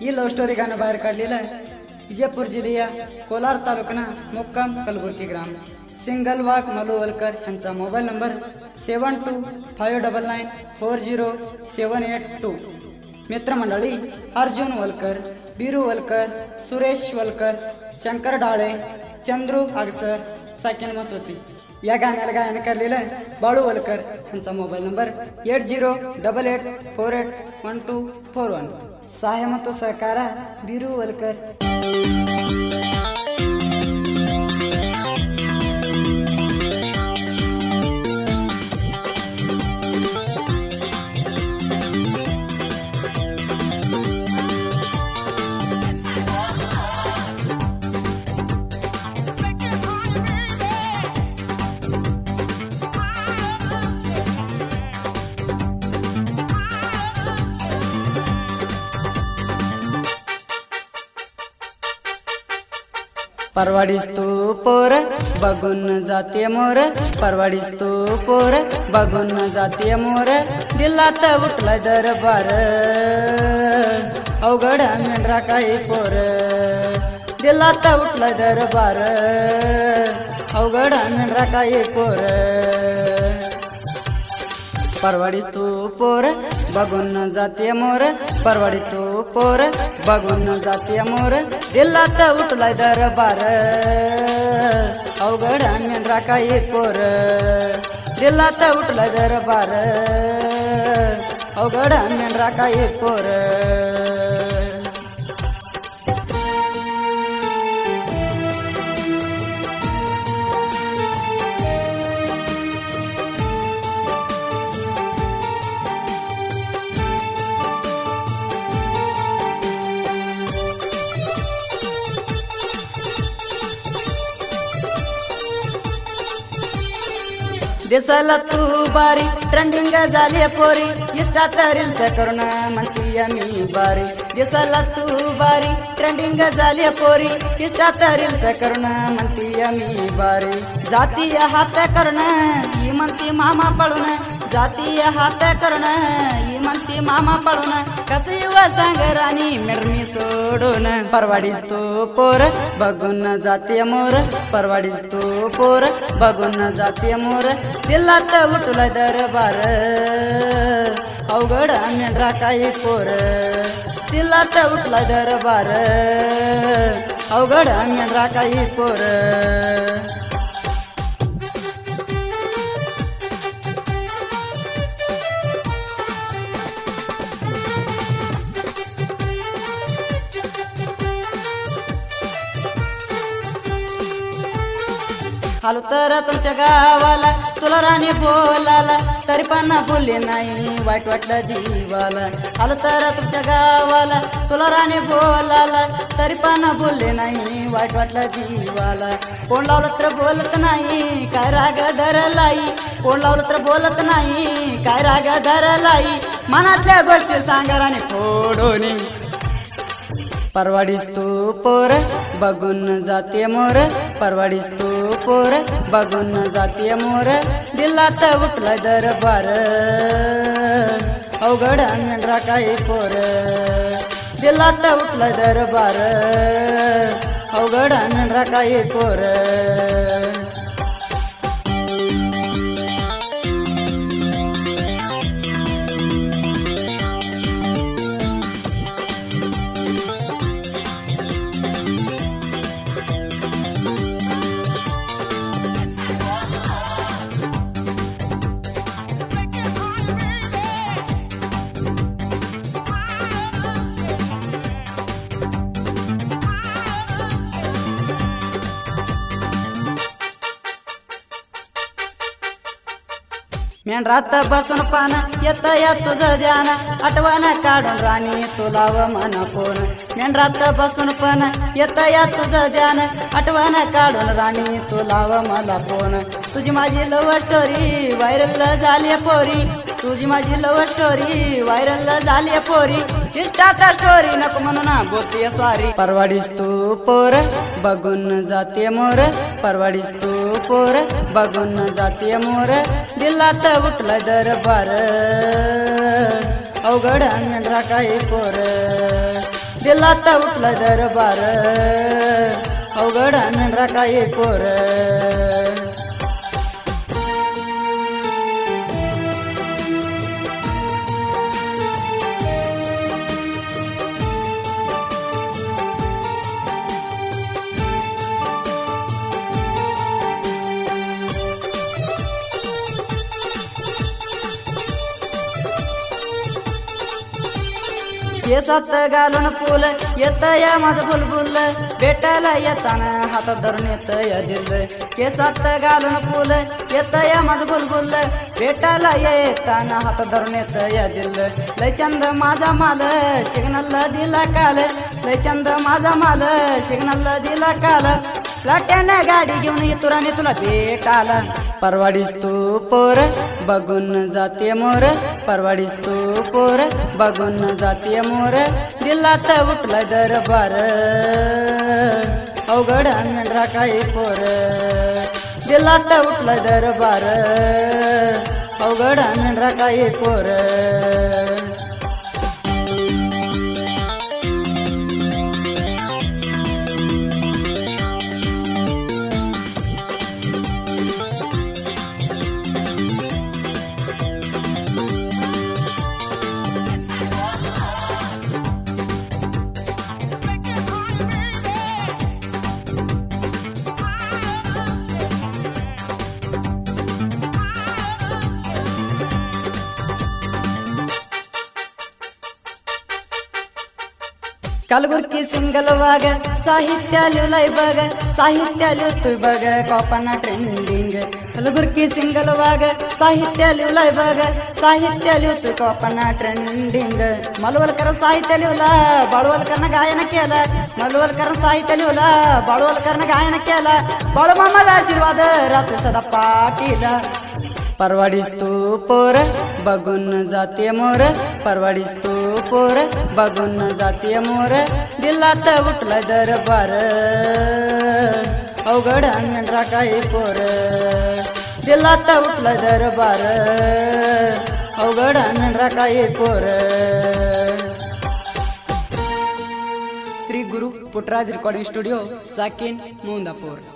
ही love story गाणं बाहेर काढलेलं आहे विजयपूर जिल्ह्या कोलार तालुका मुक्काम कलबुर्गी ग्राम सिंगल वाक मलू वलकर यांचा मोबाईल नंबर 7259940782 मित्रमंडळी अर्जुन वलकर बीरू वलकर सुरेश वलकर शंकर डाळे चंद्रू आगसर साकेन मसोती या गाण्याला गायन करलेलं बाळू वलकर यांचा मोबाईल नंबर 8088481241 सहाय्य सहकार बीरू वलकर। परवाडीस तू पोर बघून जाते मोर परवाडीस तू पोर बघून जाते मोर दिलात उठला दरबार अवघड मेंढरा काही पोर दिलात उठला दरबार अवघड मेंढरा काही पोर परवाडीस तू पोर बघून जाते मोर परवाडी तू पोर बघून जाते मोर दिलात उठलाय दरबार अवघड मेंढरा काही पोर दिलात उठलाय दरबार अवघड मेंढरा काही पोर। दिसाला तू बारी ट्रेंडिंग झाली पोरी इंस्टात रील्स करून म्हणती मी बारी दिसाला तू बारी ट्रेंडिंग झाली पोरी इंस्टात रील्स करून म्हणती मी बारी जातीय हात करून ही म्हणती मामा पळून जातीय हात करून ही म्हणती मामा पळून कसे व सांग राणी मिरमी सोडून परवाडीस तू पोर बघून जाते मोर परवाडीस तू पोर बघून जाते मोर दिलात उठला दरबार अवघड मेंढरा काही पोर दिलात उठला दरबार अवघड मेंढरा काही पोर। आलो तर तुमच्या गावाला तुला राणी बोलाला तरी पण बोलले नाही वाईट वाटलं जीवाला आलो तर तुमच्या गावाला तुला राणी बोलाला तरी पण बोलले नाही वाईट वाटलं जीवाला कोण लावलं तर बोलत नाही काय राग धरलाई कोण लावलं तर बोलत नाही काय राग धरलाई मनातल्या गोष्टी सांग राणी फोडून परवाडीस तू पोर बघून जाते मोर परवाडीस तू पोर बघून जाते मोर दिलात उठला दरबार अवघड मेंढरा काही पोर दिलात उठला दरबार अवघड मेंढरा काही पोर। मेंढरात बसून पान येत या तुझं ध्यान आठवण काढून राणी तुला व मन कोण मेंढरात बसून पण येत या तुझं ध्यान आठवण काढून राणी तुला व मला कोण तुझी माझी लव स्टोरी व्हायरल झाली पोरी तुझी माझी लव स्टोरी व्हायरल झाली पोरी इंस्टात स्टोरी नको म्हणून बोलते स्वारी परवाडीस तू पोर बघून जाते मोर परवाडीस तू पोर बघून जाते मोर दिलात उठला दरबार अवघड मेंढरा काही पोर दिलात उठला दरबार अवघड मेंढरा काही पोर केसात घालून फुल येत या माझ बुलबुल भेटायला येताना हातात धरून येत या दिल केसात घालून फुल येत या माझ बुलबुल भेटायला येताना हातात धरून येत या दिल लय चंद माझा माल सिग्नल दिला काल लय चंद माझा माल सिग्नल दिला काल लाट्याने गाडी घेऊन इतुराने तुला भेटाला परवाडीस तू पोर बघून जाते मोर परवाडीस तू पोर बघून जाते मोर दिलात उठला दरबार अवघड मेंढरा काही पोर दिलात उठला दरबार अवघड मेंढरा काही पोर कलबुर्गी सिंगल वाग साहित्य लिवलाय बघ साहित्य लिवतोय बघ कॉपना ट्रेंडिंग कलबुर्गी सिंगल वाग साहित्य लिवलाय बघ साहित्य लिवतोय कॉपना ट्रेंडिंग मलवलकर साहित्य लिवला बाळवलकरनं गायन केलं मलवलकर साहित्य लिवला बाळवलकरनं गायन केलं बाळूमामाचा आशीर्वाद राहतो सदा पाटीला परवाडीस तू पोर बघून जाते मोर परवाडीस तू पोर बघून जाते मोर दिलात उठला दरबार अवघड मेंढरा काही पोर दिलात उठला दरबार अवघड मेंढरा काही पोर श्री गुरु पुटराज रिकॉर्डिंग स्टुडिओ साकिन मौंदापूर।